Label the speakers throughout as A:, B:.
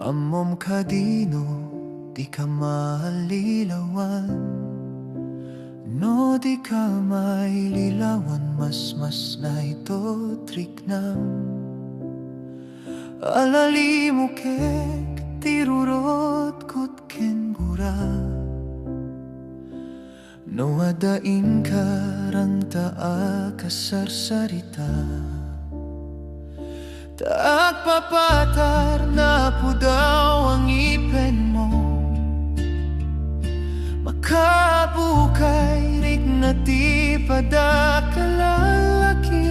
A: Amom kadino, di ka malilawan. No, di ka maililawan, mas na ito trik na. Alali mo kek, tirurot kot ken gura. No, adain ka rang taa kasarsarita. Taak papatar na po daw ang ipen mo. Makabukay rik na ti padakalalaki.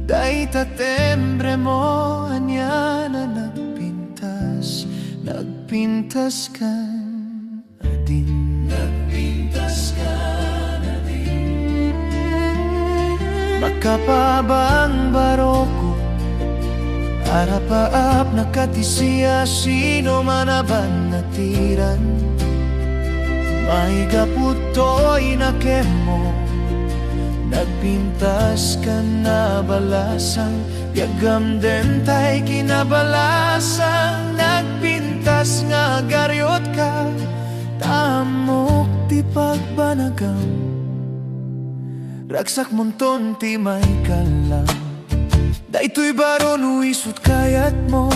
A: Day tatembre mo anya na nagpintas kan adin. Nagpintas kan adin. Makapabang baroko arapaap nakatisiya sino manaban natiran. Maigaputoy na kemo nagpintas ka na balasang. Yagam den tay kinabalasang nagpintas nga garyot ka. Tamok ti pagbanagam ragsak monton ti may kalam. Daytoy baro nuisot kayat mo.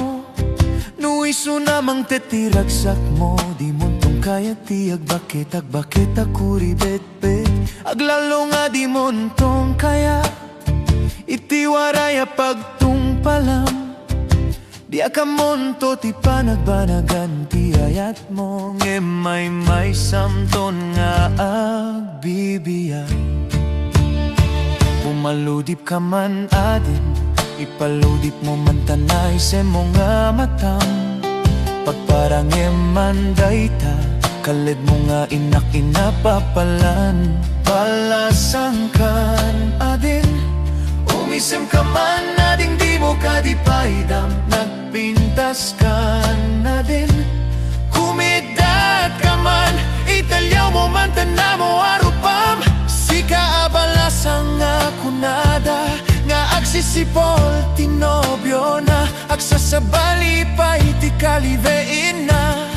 A: Nuiso namang tetiragsak mo. Di montong kayat ti agbakit ako ribet-bet. Aglalo nga di montong kaya itiwaraya pagtungpalam. Di akamonto ti panagbanagan ti ayat mo. Nge may samton nga agbibiyay. Pumaludip ka man adin, ipaludip mo man tanay sa mga matang. Pagparang emanday ta, kalid mo nga inapapalan. Balasang kan adin, umisem ka man ading di mo ka di paidam. Nagpintas ka na din, kumidat ka man, italyaw mo man tana mo arupam. Sika abalasang nga kunada, nga agsisipol tinobyo na. Agsasabali pa iti kalivein na,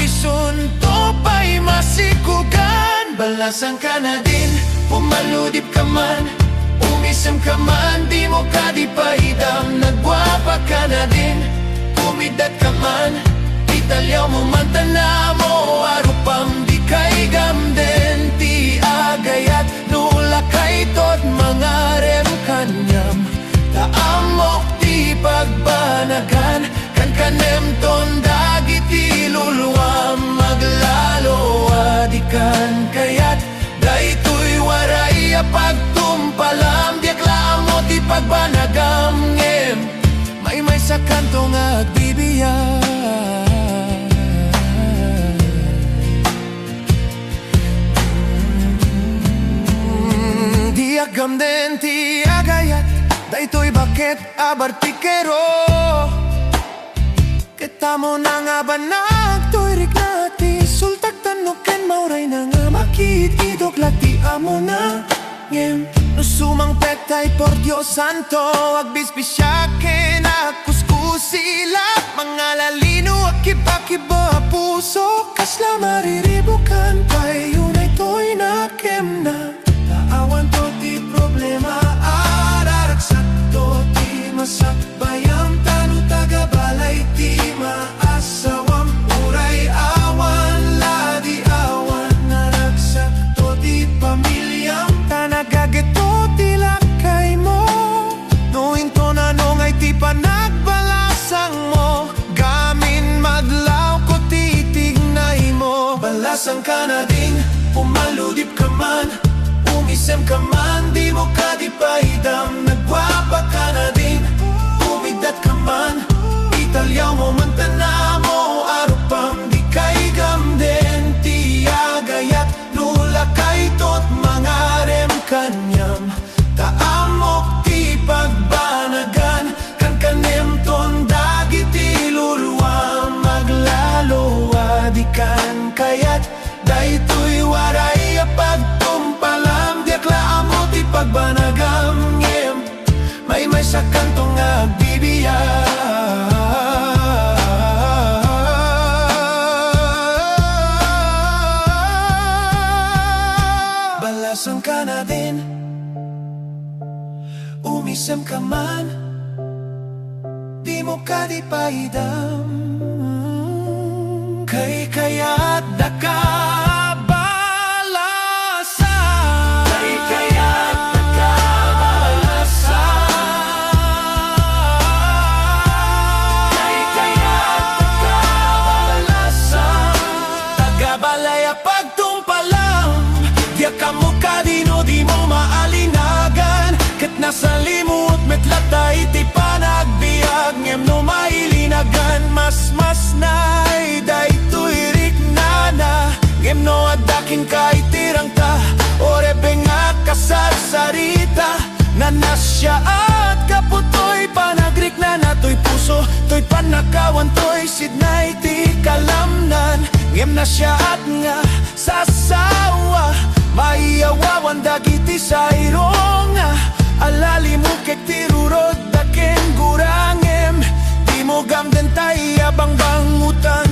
A: isunto pa'y masikugan. Balasang ka na din, pumaludip ka man, umisem ka man, di mo ka di paidam. Nagwapa ka na din, kumidat ka man, italyaw mo man tana mo arupam. Di kay gamden ti agayat, nula kay tot mga rem kanyam. Taamok ti pagbanagan, kan kanem ton dagiti luluam. Maglalo adikan kayat, daytoy waray pagtumpalam. Diaklaan mo ti pagbanagam ngem, may sa kanto nga agbibiyay. Diagam den ti agayat, daytoy bakit abartikero. Kita mo na nga ba nagtuirik na ti sultak tanuken mauray na nga makit idoglati amo na ngem. Nusumang petay por Dios santo, agbispisiake na kuskusila. Mga lalino akiba puso, kasla mariribukan pa'y yunay to'y nakem na. Taawan to ti problema, araragsak to ti masakbayam. Tanu tagabalay ti maasawam, uray awan ladi awan. Naragsak to ti pamilyam, tanagageto ti lakay mo. Nuinto na nungay ti panagbalasang mo, gamin madlaw ko titignay mo. Balasang ka na din, pumaludip ka man, umisem ka man, di mo ka di paidam. Nagwapa ka na din, umidat ka man, italyaw mo man tana mo arupam. Di kay gamden ti agayat, nula kay tot mga rem kanyam. Taamok ti pagbanagan, kan kanem ton dagiti luluam. Maglalo adikan kayat, daytoy waray pagtumpalam. Diaklaan mo ti pagbanagam ngem, may sa kantong SM ka man, di mo ka di paidam. Kaya't nakabalasan. Kaya't nakabalasan. Kaya't nakabalasan. Tagabalaya pagtumpalam, diya ka mo kadino di mo maalinagan. Kat nasa limot metlatay ti panagbiag, ngem no mailinagan. Mas nay day tuirik nana, ngem no adakin kay tirang ta. Ore benga kasar sarita, nanasya at kaputoy panagrik na natoy puso. Toy panakawan toy sidnay ti kalamnan, ngem na siya at nga sasawa. Maiawawan dagiti sa ironga, alali mo kek tirurod daken gurangem. Di mo gamden tay abang bangutan,